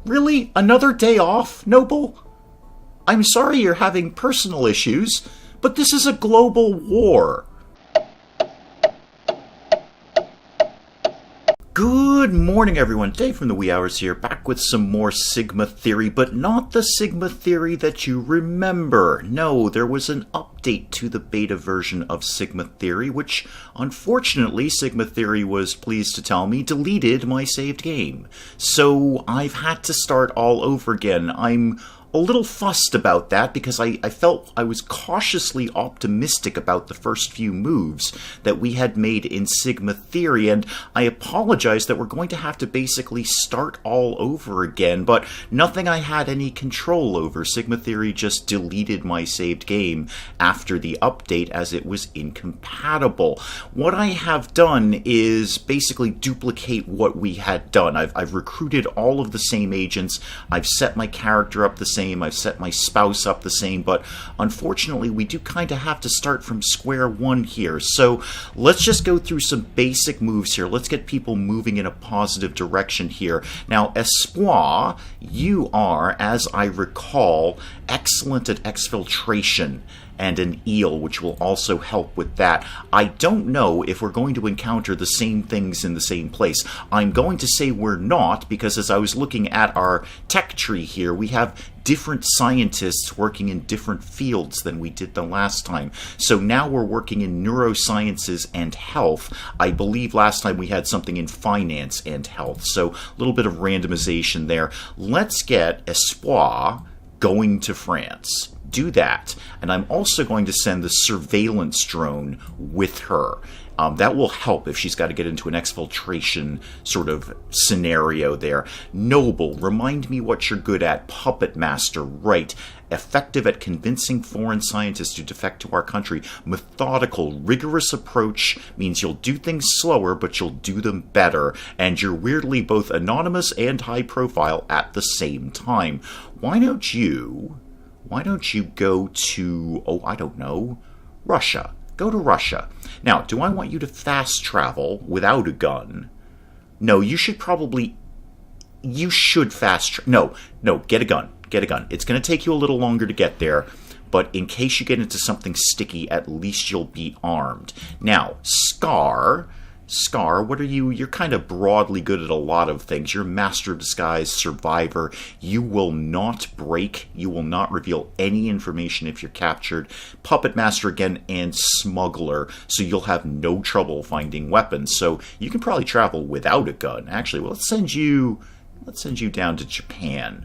Really? Another day off, Noble? I'm sorry you're having personal issues, but this is a global war. Good morning, everyone. Dave from the Wee Hours here, back with some more Sigma Theory, but not the Sigma Theory that you remember. No, there was an update to the beta version of Sigma Theory, which, unfortunately, Sigma Theory was pleased to tell me deleted my saved game. So I've had to start all over again. I'm a little fussed about that because I felt I was cautiously optimistic about the first few moves that we had made in Sigma Theory, and I apologize that we're going to have to basically start all over again, but nothing I had any control over. Sigma Theory just deleted my saved game after the update as it was incompatible. What I have done is basically duplicate what we had done. I've recruited all of the same agents, I've set my character up the same, I've set my spouse up the same, but unfortunately we do kind of have to start from square one here. So let's just go through some basic moves here. Let's get people moving in a positive direction here. Now, Espoir, you are, as I recall, excellent at exfiltration and an eel, which will also help with that. I don't know if we're going to encounter the same things in the same place. I'm going to say we're not, because as I was looking at our tech tree here, we have different scientists working in different fields than we did the last time. So now we're working in neurosciences and health. I believe last time we had something in finance and health. So a little bit of randomization there. Let's get Espoir going to France. Do that. And I'm also going to send the surveillance drone with her. That will help if she's got to get into an exfiltration sort of scenario there. Noble, remind me what you're good at. Puppet Master, right. Effective at convincing foreign scientists to defect to our country. Methodical, rigorous approach means you'll do things slower, but you'll do them better. And you're weirdly both anonymous and high profile at the same time. Why don't you go to, oh, I don't know, Russia. Go to Russia. Now, do I want you to fast travel without a gun? No, you should fast no, get a gun. Get a gun. It's going to take you a little longer to get there, but in case you get into something sticky, at least you'll be armed. Now, Scar, what are you? You're kind of broadly good at a lot of things. You're Master of Disguise, Survivor. You will not break. You will not reveal any information if you're captured. Puppet Master again, and Smuggler. So you'll have no trouble finding weapons. So you can probably travel without a gun. Actually, well, let's send you down to Japan.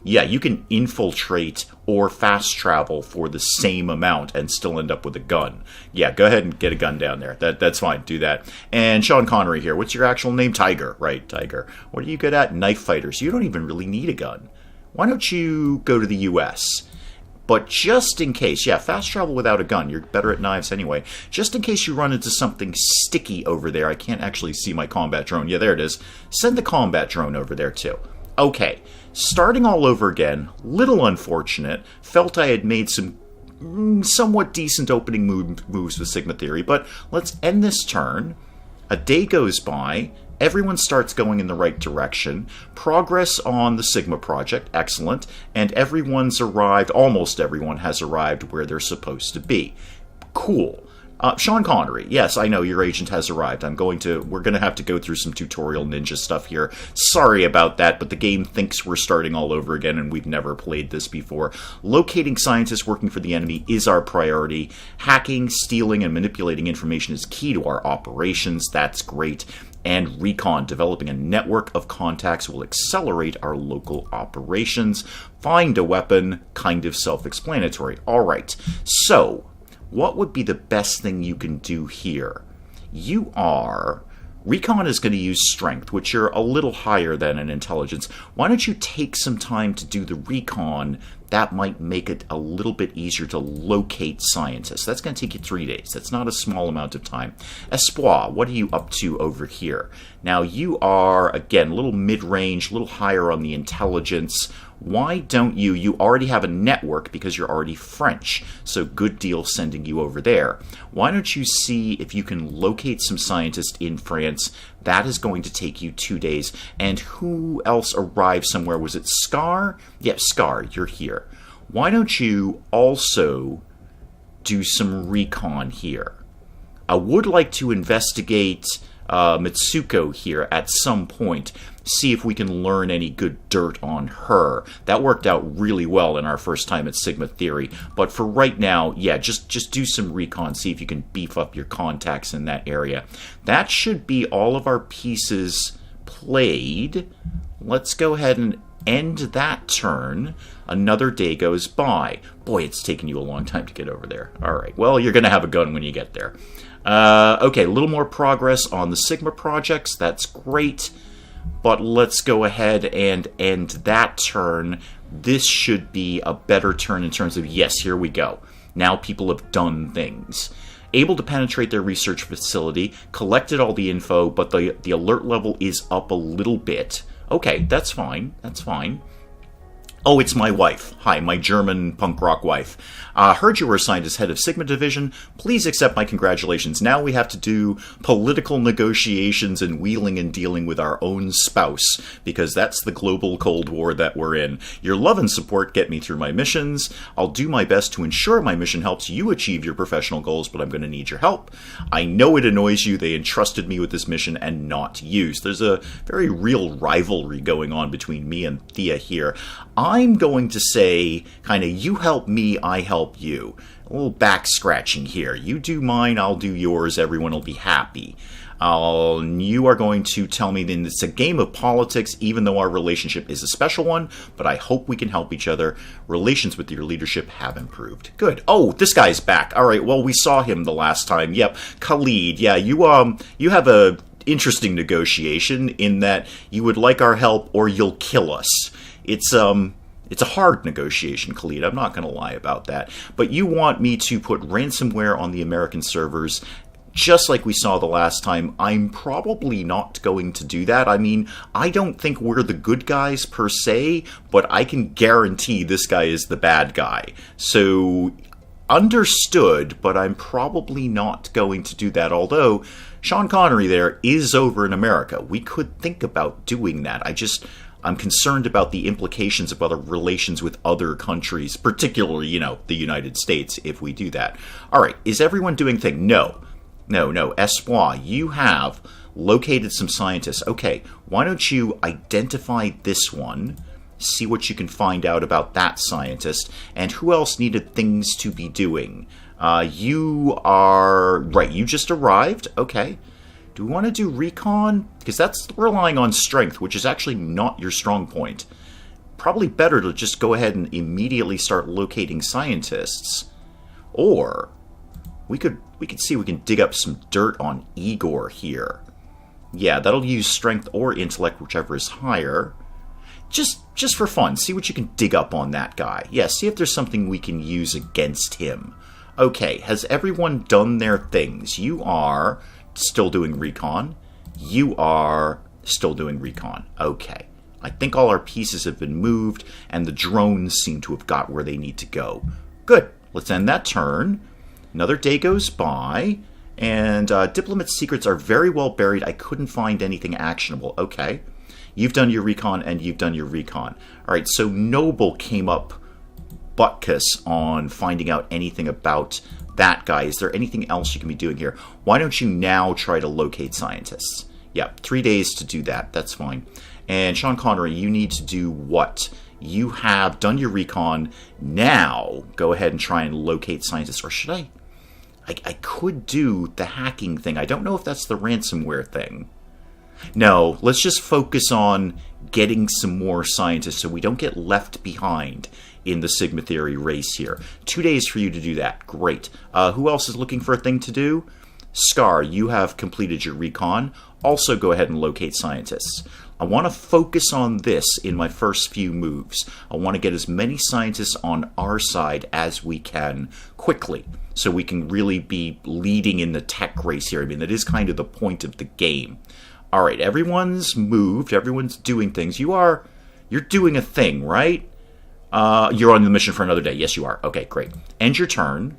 Yeah, you can infiltrate or fast travel for the same amount and still end up with a gun. Yeah, go ahead and get a gun down there. That's fine. Do that. And Sean Connery here. What's your actual name? Tiger. Right, Tiger. What are you good at? Knife fighters. You don't even really need a gun. Why don't you go to the U.S.? But just in case, yeah, fast travel without a gun. You're better at knives anyway. Just in case you run into something sticky over there. I can't actually see my combat drone. Yeah, there it is. Send the combat drone over there too. Okay, starting all over again, little unfortunate, felt I had made some somewhat decent opening moves with Sigma Theory, but let's end this turn. A day goes by, everyone starts going in the right direction, progress on the Sigma project, excellent, and everyone's arrived, almost everyone has arrived where they're supposed to be. Cool. Sean Connery, yes, I know your agent has arrived. We're going to have to go through some tutorial ninja stuff here. Sorry about that, but the game thinks we're starting all over again and we've never played this before. Locating scientists working for the enemy is our priority. Hacking, stealing, and manipulating information is key to our operations. That's great. And recon, developing a network of contacts will accelerate our local operations. Find a weapon, kind of self-explanatory. All right, so what would be the best thing you can do here? Recon is going to use strength, which you're a little higher than in intelligence. Why don't you take some time to do the recon? That might make it a little bit easier to locate scientists. That's going to take you 3 days. That's not a small amount of time. Espoir, what are you up to over here? Now, you are, again, a little mid-range, a little higher on the intelligence. why don't you already have a network because you're already French, so good deal sending you over there. Why don't you see if you can locate some scientists in France? That is going to take you 2 days. And who else arrived somewhere? Was it Scar? Yep, Scar, you're here. Why don't you also do some recon here? I would like to investigate Mitsuko here at some point, see if we can learn any good dirt on her. That worked out really well in our first time at Sigma Theory, but for right now, yeah, just do some recon, see if you can beef up your contacts in that area. That should be all of our pieces played. Let's go ahead and end that turn. Another day goes by. Boy, it's taken you a long time to get over there. Alright, well, you're going to have a gun when you get there. Okay, a little more progress on the Sigma projects. That's great. But let's go ahead and end that turn. This should be a better turn in terms of, yes, here we go. Now people have done things. Able to penetrate their research facility, collected all the info, but the alert level is up a little bit. Okay, that's fine. That's fine. Oh, it's my wife. Hi, my German punk rock wife. Heard you were assigned as head of Sigma Division. Please accept my congratulations. Now we have to do political negotiations and wheeling and dealing with our own spouse, because that's the global Cold War that we're in. Your love and support get me through my missions. I'll do my best to ensure my mission helps you achieve your professional goals, but I'm going to need your help. I know it annoys you they entrusted me with this mission and not you. So there's a very real rivalry going on between me and Thea here. I'm going to say, kind of, you help me, I help you. A little back scratching here. You do mine, I'll do yours, everyone will be happy. You are going to tell me that it's a game of politics, even though our relationship is a special one, but I hope we can help each other. Relations with your leadership have improved. Good. Oh, this guy's back. All right, well, we saw him the last time. Yep, Khalid. Yeah, you have a interesting negotiation in that you would like our help or you'll kill us. It's a hard negotiation, Khalid. I'm not going to lie about that. But you want me to put ransomware on the American servers, just like we saw the last time. I'm probably not going to do that. I mean, I don't think we're the good guys per se, but I can guarantee this guy is the bad guy. So, understood, but I'm probably not going to do that. Although, Sean Connery there is over in America. We could think about doing that. I'm concerned about the implications of other relations with other countries, particularly, the United States, if we do that. All right, is everyone doing thing? No. Espoir, you have located some scientists. Okay, why don't you identify this one, see what you can find out about that scientist, and who else needed things to be doing? You are... Right, you just arrived. Okay. Do we want to do recon? Because that's relying on strength, which is actually not your strong point. Probably better to just go ahead and immediately start locating scientists. Or we could see if we can dig up some dirt on Igor here. Yeah, that'll use strength or intellect, whichever is higher. Just for fun, see what you can dig up on that guy. Yeah, see if there's something we can use against him. Okay, has everyone done their things? You are still doing recon. You are still doing recon. Okay. I think all our pieces have been moved, and the drones seem to have got where they need to go. Good. Let's end that turn. Another day goes by, and diplomat's secrets are very well buried. I couldn't find anything actionable. Okay. You've done your recon, and you've done your recon. All right, so Noble came up butkus on finding out anything about that guy. Is there anything else you can be doing here? Why don't you now try to locate scientists? Yeah, 3 days to do that. That's fine. And Sean Connery, you need to do what? You have done your recon. Now, go ahead and try and locate scientists. Or should I? I could do the hacking thing. I don't know if that's the ransomware thing. No, let's just focus on getting some more scientists so we don't get left behind in the Sigma Theory race here. 2 days for you to do that. Great. Who else is looking for a thing to do? Scar, you have completed your recon. Also go ahead and locate scientists. I want to focus on this in my first few moves. I want to get as many scientists on our side as we can quickly, so we can really be leading in the tech race here. I mean, that is kind of the point of the game. All right, everyone's moved. Everyone's doing things. You're doing a thing, right? You're on the mission for another day. Yes, you are. Okay, great. End your turn.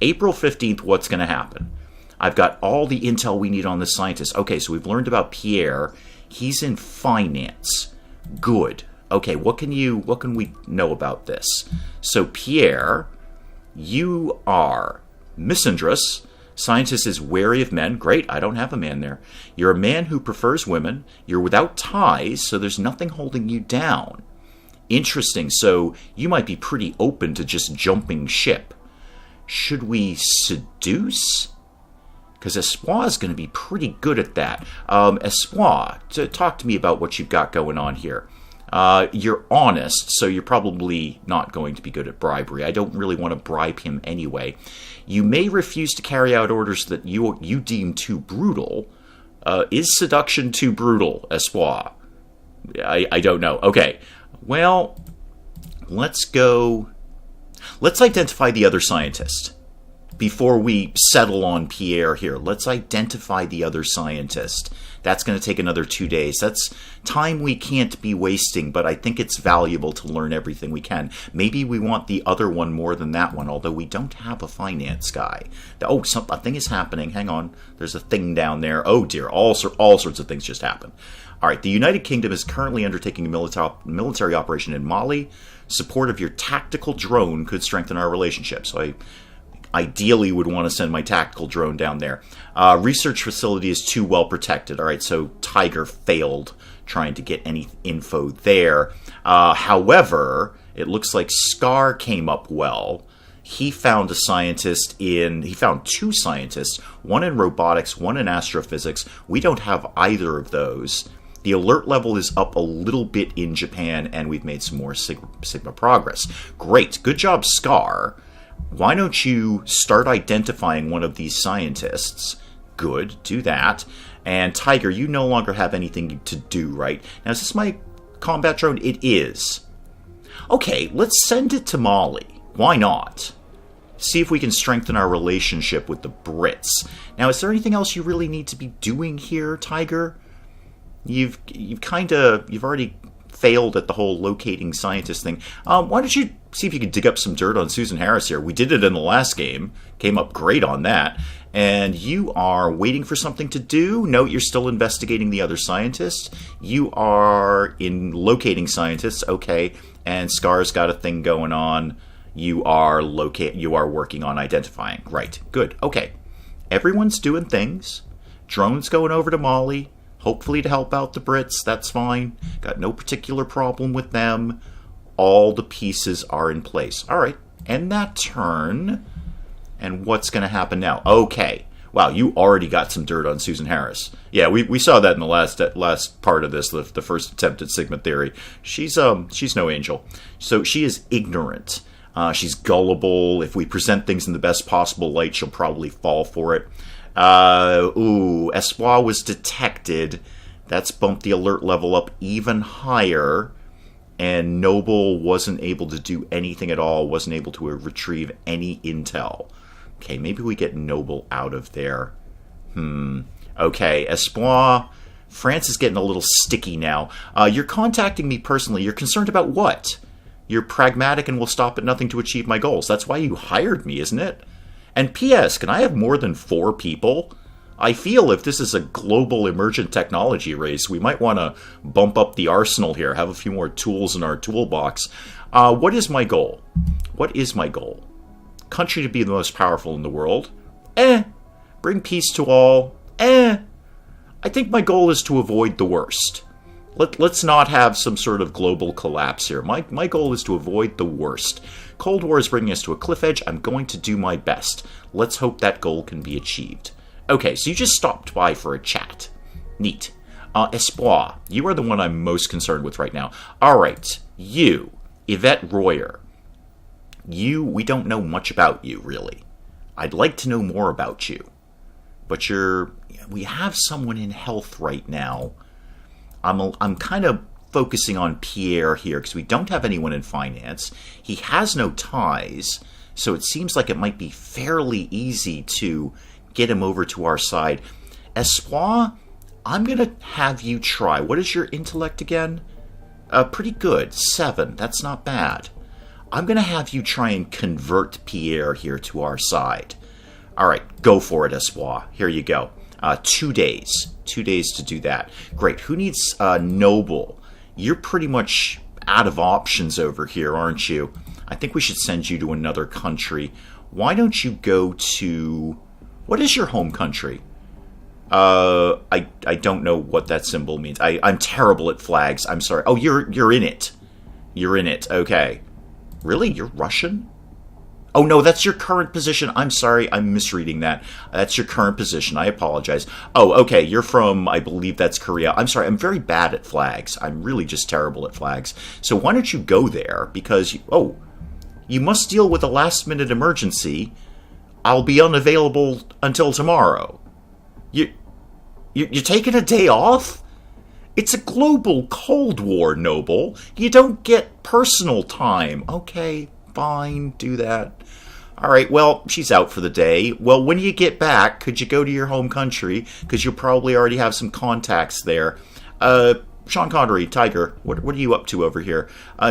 April 15th, what's going to happen? I've got all the intel we need on this scientist. Okay, so we've learned about Pierre. He's in finance. Good. Okay, what can we know about this? So Pierre, you are misandrous. Scientist is wary of men. Great, I don't have a man there. You're a man who prefers women. You're without ties, so there's nothing holding you down. Interesting, so you might be pretty open to just jumping ship. Should we seduce? Because Espoir is going to be pretty good at that. Espoir, talk to me about what you've got going on here. You're honest, so you're probably not going to be good at bribery. I don't really want to bribe him anyway. You may refuse to carry out orders that you deem too brutal. Is seduction too brutal, Espoir? I don't know. Okay, well, let's go... Let's identify the other scientist. Before we settle on Pierre here, let's identify the other scientist. That's going to take another 2 days. That's time we can't be wasting, but I think it's valuable to learn everything we can. Maybe we want the other one more than that one, although we don't have a finance guy. Oh, a thing is happening. Hang on. There's a thing down there. Oh, dear. All sorts of things just happened. All right. The United Kingdom is currently undertaking a military operation in Mali. Support of your tactical drone could strengthen our relationship. So I ideally would want to send my tactical drone down there. Research facility is too well protected. All right, so Tiger failed trying to get any info there. However, it looks like Scar came up well. He found he found two scientists, one in robotics, one in astrophysics. We don't have either of those. The alert level is up a little bit in Japan, and we've made some more Sigma progress. Great. Good job, Scar. Why don't you start identifying one of these scientists? Good, do that. And Tiger, you no longer have anything to do, right? Now, is this my combat drone? It is. Okay, let's send it to Mali. Why not? See if we can strengthen our relationship with the Brits. Now, is there anything else you really need to be doing here, Tiger? You've already failed at the whole locating scientist thing. Why don't you see if you can dig up some dirt on Susan Harris here? We did it in the last game. Came up great on that. And you are waiting for something to do. Note you're still investigating the other scientists. You are in locating scientists. Okay. And Scar's got a thing going on. You are working on identifying. Right. Good. Okay. Everyone's doing things. Drone's going over to Mali. Hopefully to help out the Brits. That's fine. Got no particular problem with them. All the pieces are in place. All right. End that turn. And what's going to happen now? Okay. Wow, you already got some dirt on Susan Harris. Yeah, we saw that in the last part of this, the first attempt at Sigma theory. She's no angel. So she is ignorant. She's gullible. If we present things in the best possible light, she'll probably fall for it. Espoir was detected. That's bumped the alert level up even higher. And Noble wasn't able to do anything at all, wasn't able to retrieve any intel. Okay, maybe we get Noble out of there. Okay, Espoir, France is getting a little sticky now. You're contacting me personally. You're concerned about what? You're pragmatic and will stop at nothing to achieve my goals. That's why you hired me, isn't it? And P.S., can I have more than 4 people? I feel if this is a global emergent technology race, we might want to bump up the arsenal here, have a few more tools in our toolbox. What is my goal? What is my goal? Country to be the most powerful in the world? Bring peace to all? I think my goal is to avoid the worst. Let's not have some sort of global collapse here. My goal is to avoid the worst. Cold War is bringing us to a cliff edge. I'm going to do my best. Let's hope that goal can be achieved. Okay, so you just stopped by for a chat. Neat. Espoir, you are the one I'm most concerned with right now. All right, you, Yvette Royer. We don't know much about you, really. I'd like to know more about you. But we have someone in health right now. I'm kind of focusing on Pierre here because we don't have anyone in finance. He has no ties, so it seems like it might be fairly easy to get him over to our side. Espoir, I'm going to have you try. What is your intellect again? Pretty good. 7. That's not bad. I'm going to have you try and convert Pierre here to our side. All right, go for it, Espoir. Here you go. 2 days. 2 days to do that. Great. Who needs Noble? You're pretty much out of options over here, aren't you? I think we should send you to another country. Why don't you go to... What is your home country? I don't know what that symbol means. I'm terrible at flags. I'm sorry. Oh, you're in it. You're in it. Okay. Really? You're Russian? Oh, no, that's your current position. I'm sorry. I'm misreading that. That's your current position. I apologize. Oh, okay. You're from, I believe that's Korea. I'm sorry. I'm very bad at flags. I'm really just terrible at flags. So why don't you go there? Because, you must deal with a last-minute emergency. I'll be unavailable until tomorrow. You're taking a day off? It's a global Cold War, Noble. You don't get personal time. Okay, fine, do that. All right, well, she's out for the day. Well, when you get back, could you go to your home country? Because you'll probably already have some contacts there. Sean Connery, Tiger, what are you up to over here?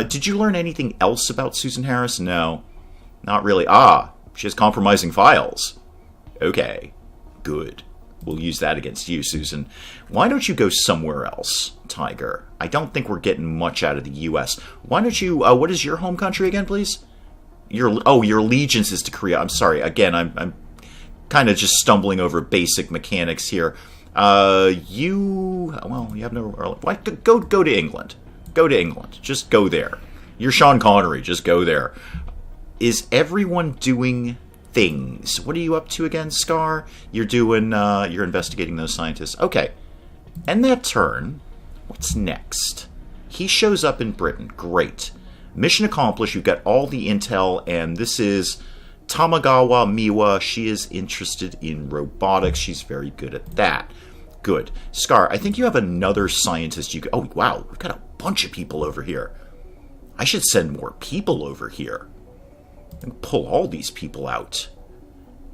Did you learn anything else about Susan Harris? No, not really. She has compromising files. Okay, good. We'll use that against you, Susan. Why don't you go somewhere else, Tiger? I don't think we're getting much out of the U.S. Why don't you... what is your home country again, please? Your allegiance is to Korea. I'm sorry. Again, I'm kind of just stumbling over basic mechanics here. You have no... Why, go to England. Go to England. Just go there. You're Sean Connery. Just go there. Is everyone doing... things? What are you up to again, Scar? You're investigating those scientists. Okay. And that turn, what's next? He shows up in Britain. Great. Mission accomplished. You've got all the intel, and this is Tamagawa Miwa. She is interested in robotics. She's very good at that. Good. Scar, I think you have another scientist you could... Oh, wow. We've got a bunch of people over here. I should send more people over here. And pull all these people out.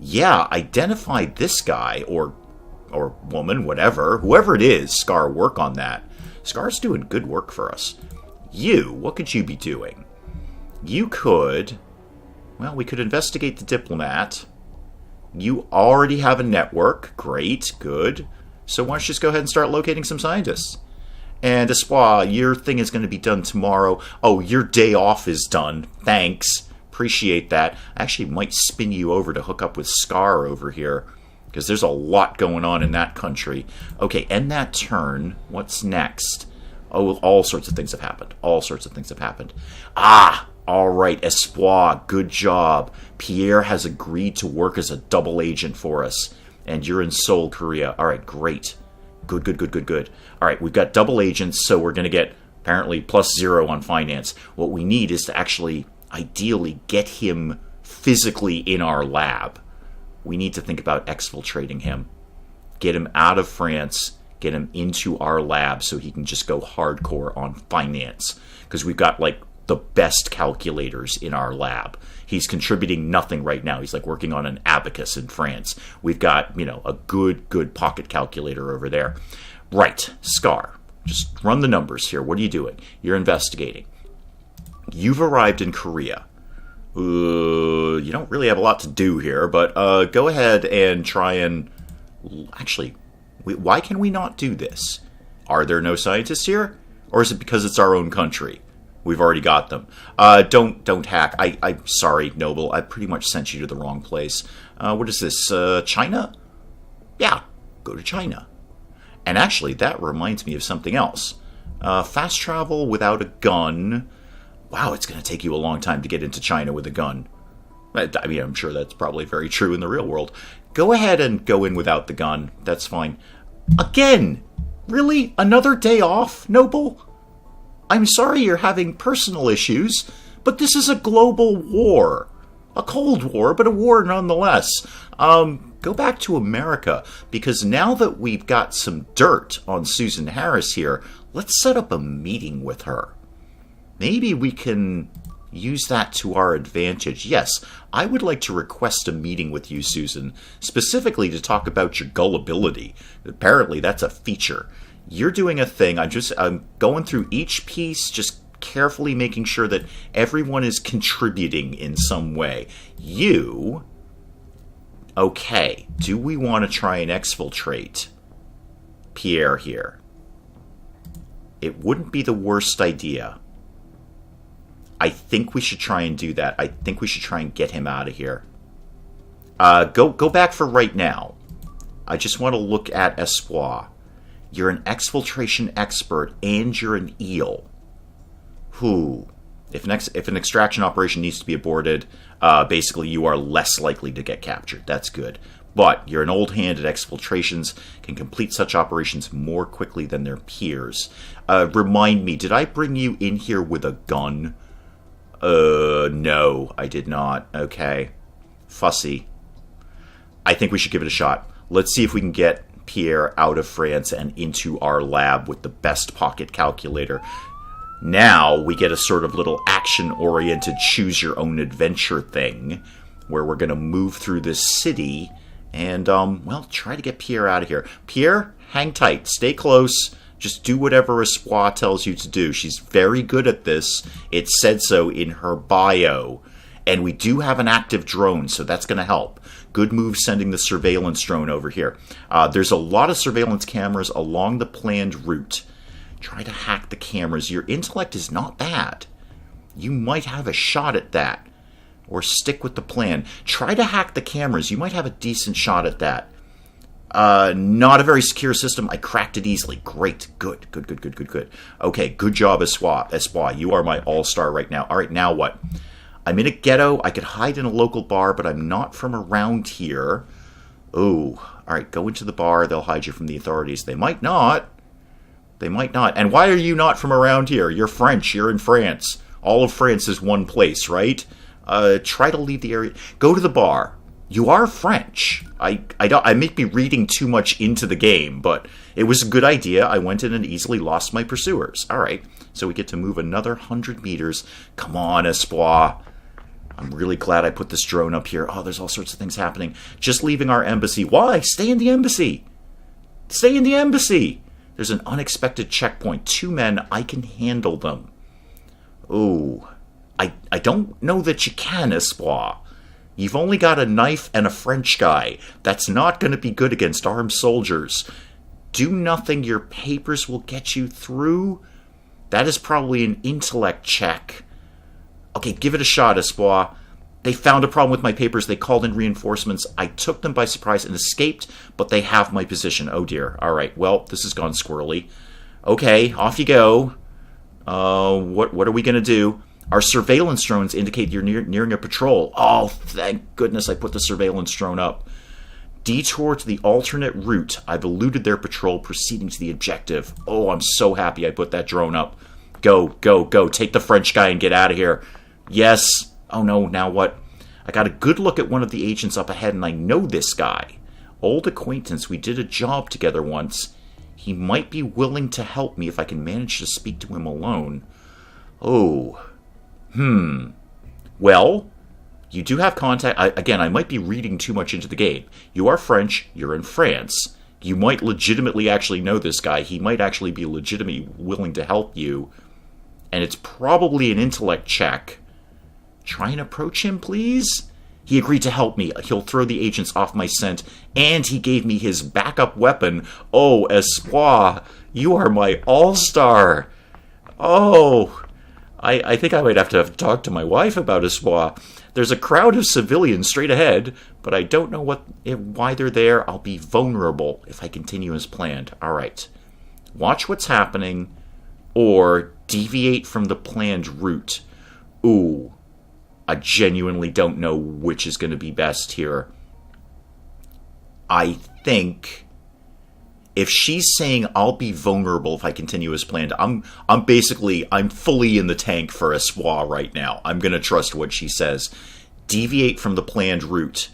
Yeah, identify this guy, or woman, whatever. Whoever it is, Scar, work on that. Scar's doing good work for us. What could you be doing? You could... Well, we could investigate the diplomat. You already have a network. Great, good. So why don't you just go ahead and start locating some scientists? And Espoir, your thing is going to be done tomorrow. Oh, your day off is done. Thanks. Appreciate that. I actually might spin you over to hook up with Scar over here, because there's a lot going on in that country. Okay, end that turn. What's next? Oh, all sorts of things have happened. All sorts of things have happened. All right, Espoir, good job. Pierre has agreed to work as a double agent for us, and you're in Seoul, Korea. All right, great. Good. All right, we've got double agents, so we're going to get, apparently, +0 on finance. What we need is to actually... ideally get him physically in our lab. We need to think about exfiltrating him. Get him out of France, get him into our lab so he can just go hardcore on finance. Because we've got, the best calculators in our lab. He's contributing nothing right now. He's, working on an abacus in France. We've got, a good pocket calculator over there. Right, Scar. Just run the numbers here. What are you doing? You're investigating. You've arrived in Korea. You don't really have a lot to do here, but go ahead and try and... Actually, why can we not do this? Are there no scientists here? Or is it because it's our own country? We've already got them. Don't hack. I'm sorry, Noble. I pretty much sent you to the wrong place. What is this? China? Yeah, go to China. And actually, that reminds me of something else. Fast travel without a gun... Wow, it's going to take you a long time to get into China with a gun. I mean, I'm sure that's probably very true in the real world. Go ahead and go in without the gun. That's fine. Again? Really? Another day off, Noble? I'm sorry you're having personal issues, but this is a global war. A Cold War, but a war nonetheless. Go back to America, because now that we've got some dirt on Susan Harris here, let's set up a meeting with her. Maybe we can use that to our advantage. Yes, I would like to request a meeting with you, Susan, specifically to talk about your gullibility. Apparently, that's a feature. You're doing a thing. I'm going through each piece, just carefully making sure that everyone is contributing in some way. You... Okay, do we want to try and exfiltrate Pierre here? It wouldn't be the worst idea. I think we should try and do that. I think we should try and get him out of here. Go back for right now. I just want to look at Espoir. You're an exfiltration expert, and you're an eel. If an extraction operation needs to be aborted, basically you are less likely to get captured. That's good. But you're an old hand at exfiltrations, can complete such operations more quickly than their peers. Remind me, did I bring you in here with a gun? No, I did not. Okay. Fussy. I think we should give it a shot. Let's see if we can get Pierre out of France and into our lab with the best pocket calculator. Now we get a sort of little action-oriented choose-your-own-adventure thing where we're going to move through this city and, well, try to get Pierre out of here. Pierre, hang tight. Stay close. Just do whatever Espoir tells you to do. She's very good at this. It said so in her bio. And we do have an active drone, so that's going to help. Good move sending the surveillance drone over here. There's a lot of surveillance cameras along the planned route. Try to hack the cameras. Your intellect is not bad. You might have a shot at that. Or stick with the plan. Try to hack the cameras. You might have a decent shot at that. Not a very secure system. I cracked it easily. Great. Good. Okay, good job, Espoir. You are my all-star right now. All right, now what? I'm in a ghetto. I could hide in a local bar, but I'm not from around here. Oh, all right, go into the bar. They'll hide you from the authorities. They might not. And why are you not from around here? You're French. You're in France. All of France is one place, right? Try to leave the area. Go to the bar. You are French. I may be reading too much into the game, but it was a good idea. I went in and easily lost my pursuers. All right, so we get to move another 100 meters. Come on, Espoir. I'm really glad I put this drone up here. Oh, there's all sorts of things happening. Just leaving our embassy. Why? Stay in the embassy. Stay in the embassy. There's an unexpected checkpoint. 2 men. I can handle them. Oh, I don't know that you can, Espoir. You've only got a knife and a French guy. That's not going to be good against armed soldiers. Do nothing. Your papers will get you through. That is probably an intellect check. Okay, give it a shot, Espoir. They found a problem with my papers. They called in reinforcements. I took them by surprise and escaped, but they have my position. Oh, dear. All right, well, this has gone squirrely. Okay, off you go. What are we going to do? Our surveillance drones indicate you're nearing a patrol. Oh, thank goodness I put the surveillance drone up. Detour to the alternate route. I've eluded their patrol, proceeding to the objective. Oh, I'm so happy I put that drone up. Go. Take the French guy and get out of here. Yes. Oh, no, now what? I got a good look at one of the agents up ahead, and I know this guy. Old acquaintance. We did a job together once. He might be willing to help me if I can manage to speak to him alone. Oh. Well, you do have contact. Again, I might be reading too much into the game. You are French. You're in France. You might legitimately actually know this guy. He might actually be legitimately willing to help you. And it's probably an intellect check. Try and approach him, please? He agreed to help me. He'll throw the agents off my scent. And he gave me his backup weapon. Oh, Espoir, you are my all-star. Oh, I think I might have to talk to my wife about Espoir. There's a crowd of civilians straight ahead, but I don't know why they're there. I'll be vulnerable if I continue as planned. All right. Watch what's happening or deviate from the planned route. Ooh, I genuinely don't know which is going to be best here. I think if she's saying I'll be vulnerable if I continue as planned, I'm fully in the tank for Espoir right now. I'm going to trust what she says. Deviate from the planned route.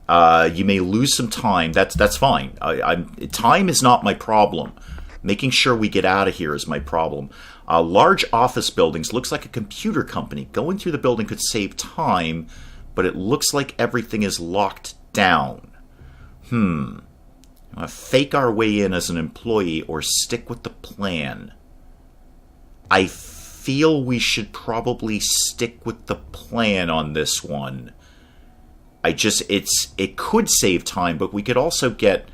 You may lose some time. That's fine. Time is not my problem. Making sure we get out of here is my problem. Large office buildings. Looks like a computer company. Going through the building could save time, but it looks like everything is locked down. Fake our way in as an employee or stick with the plan. I feel we should probably stick with the plan on this one. It could save time, but we could also get,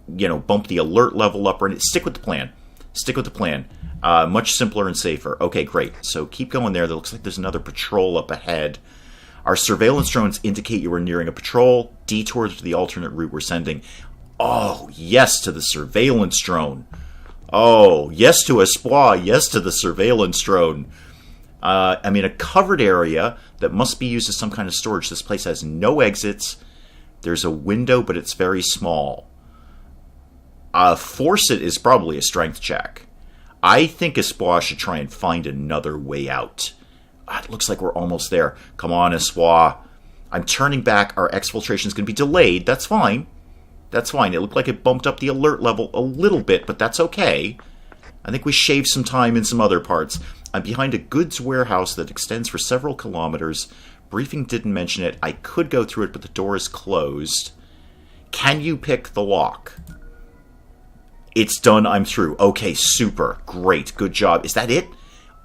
bump the alert level up. Or stick with the plan. Stick with the plan. Much simpler and safer. Okay, great. So keep going there. There looks like there's another patrol up ahead. Our surveillance drones indicate you are nearing a patrol. Detour to the alternate route we're sending. Oh, yes to the surveillance drone. Oh, yes to Espoir. Yes to the surveillance drone. A covered area that must be used as some kind of storage. This place has no exits. There's a window, but it's very small. Force it is probably a strength check. I think Espoir should try and find another way out. It looks like we're almost there. Come on, Espoir. I'm turning back. Our exfiltration is going to be delayed. That's fine. That's fine. It looked like it bumped up the alert level a little bit, but that's okay. I think we shaved some time in some other parts. I'm behind a goods warehouse that extends for several kilometers. Briefing didn't mention it. I could go through it, but the door is closed. Can you pick the lock? It's done. I'm through. Okay, super. Great. Good job. Is that it?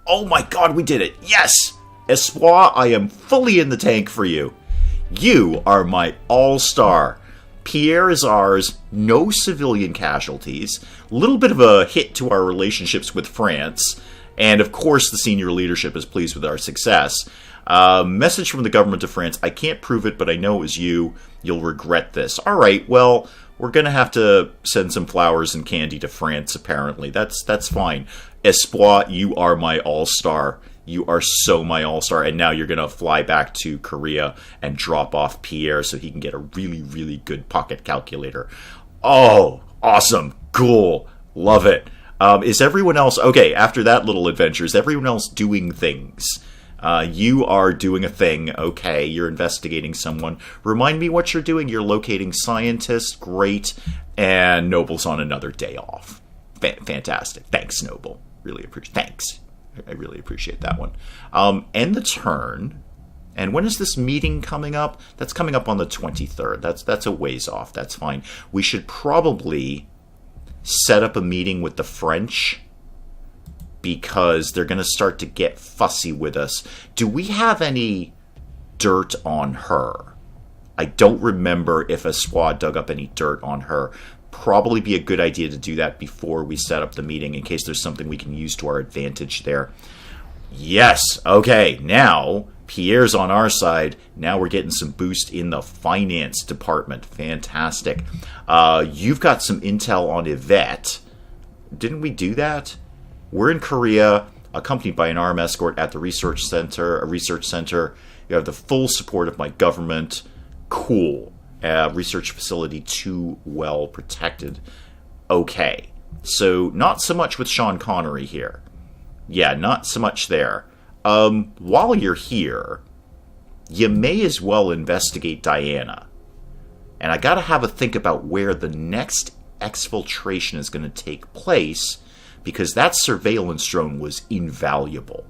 Oh my god, we did it. Yes! Espoir, I am fully in the tank for you. You are my all-star. Pierre is ours. No civilian casualties. A little bit of a hit to our relationships with France. And of course, the senior leadership is pleased with our success. Message from the government of France. I can't prove it, but I know it was you. You'll regret this. All right, well, we're going to have to send some flowers and candy to France, apparently. That's fine. Espoir, you are my all-star. You are so my all-star. And now you're going to fly back to Korea and drop off Pierre so he can get a really, really good pocket calculator. Oh, awesome. Cool. Love it. Is everyone else... Okay, after that little adventure, is everyone else doing things? You are doing a thing. Okay, you're investigating someone. Remind me what you're doing. You're locating scientists. Great. And Noble's on another day off. Fantastic. Thanks, Noble. Really appreciate. Thanks. I really appreciate that one. End the turn. And when is this meeting coming up? That's coming up on the 23rd. That's a ways off. That's fine. We should probably set up a meeting with the French because they're going to start to get fussy with us. Do we have any dirt on her? I don't remember if Espoir dug up any dirt on her. Probably be a good idea to do that before we set up the meeting in case there's something we can use to our advantage there. Yes. Okay. Now Pierre's on our side. Now we're getting some boost in the finance department. Fantastic. You've got some intel on Yvette. Didn't we do that? We're in Korea, accompanied by an armed escort at the research center. You have the full support of my government. Cool. Research facility too well protected. Okay. So, not so much with Sean Connery here. Yeah, not so much there. While you're here, you may as well investigate Diana. And I gotta have a think about where the next exfiltration is going to take place, because that surveillance drone was invaluable.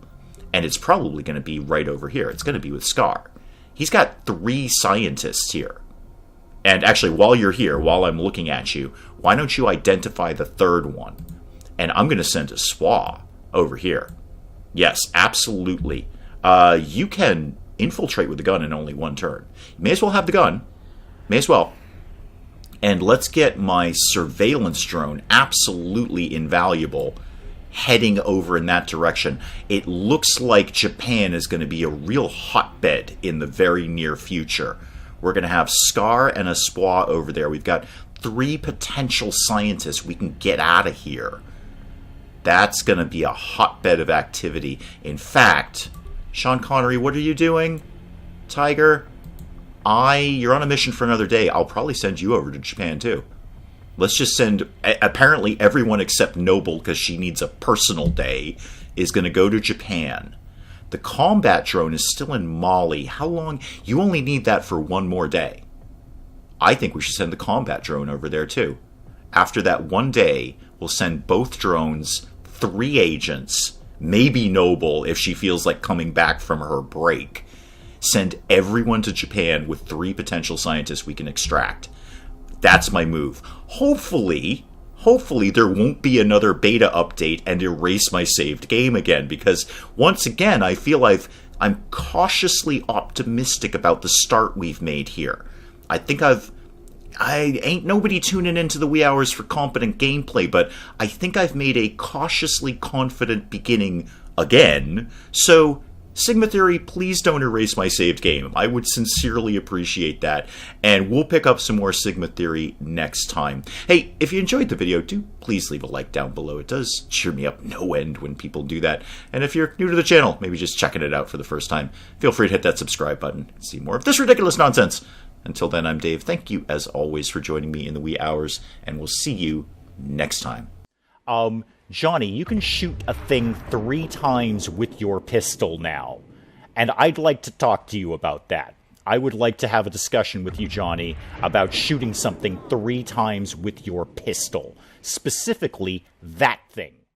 And it's probably going to be right over here. It's going to be with Scar. He's got 3 scientists here. And actually, while you're here, while I'm looking at you, why don't you identify the 3rd one? And I'm going to send a SWA over here. Yes, absolutely. You can infiltrate with the gun in only 1 turn. You may as well have the gun. May as well. And let's get my surveillance drone, absolutely invaluable, heading over in that direction. It looks like Japan is going to be a real hotbed in the very near future. We're going to have Scar and a SWA over there. We've got 3 potential scientists we can get out of here. That's going to be a hotbed of activity. In fact, Sean Connery, what are you doing? Tiger, you're on a mission for another day. I'll probably send you over to Japan too. Let's just send, apparently everyone except Noble, because she needs a personal day, is going to go to Japan. The combat drone is still in Mali. How long? You only need that for 1 more day. I think we should send the combat drone over there too. After that 1 day, we'll send both drones, 3 agents, maybe Noble if she feels like coming back from her break. Send everyone to Japan with 3 potential scientists we can extract. That's my move. Hopefully hopefully there won't be another beta update and erase my saved game again, because once again, I feel I'm cautiously optimistic about the start we've made here. I ain't nobody tuning into the wee hours for competent gameplay, but I think I've made a cautiously confident beginning again. So, Sigma Theory, please don't erase my saved game. I would sincerely appreciate that. And we'll pick up some more Sigma Theory next time. Hey, if you enjoyed the video, do please leave a like down below. It does cheer me up no end when people do that. And if you're new to the channel, maybe just checking it out for the first time, feel free to hit that subscribe button and see more of this ridiculous nonsense. Until then, I'm Dave. Thank you, as always, for joining me in the wee hours, and we'll see you next time. Johnny, you can shoot a thing 3 times with your pistol now. And I'd like to talk to you about that. I would like to have a discussion with you, Johnny, about shooting something 3 times with your pistol. Specifically, that thing.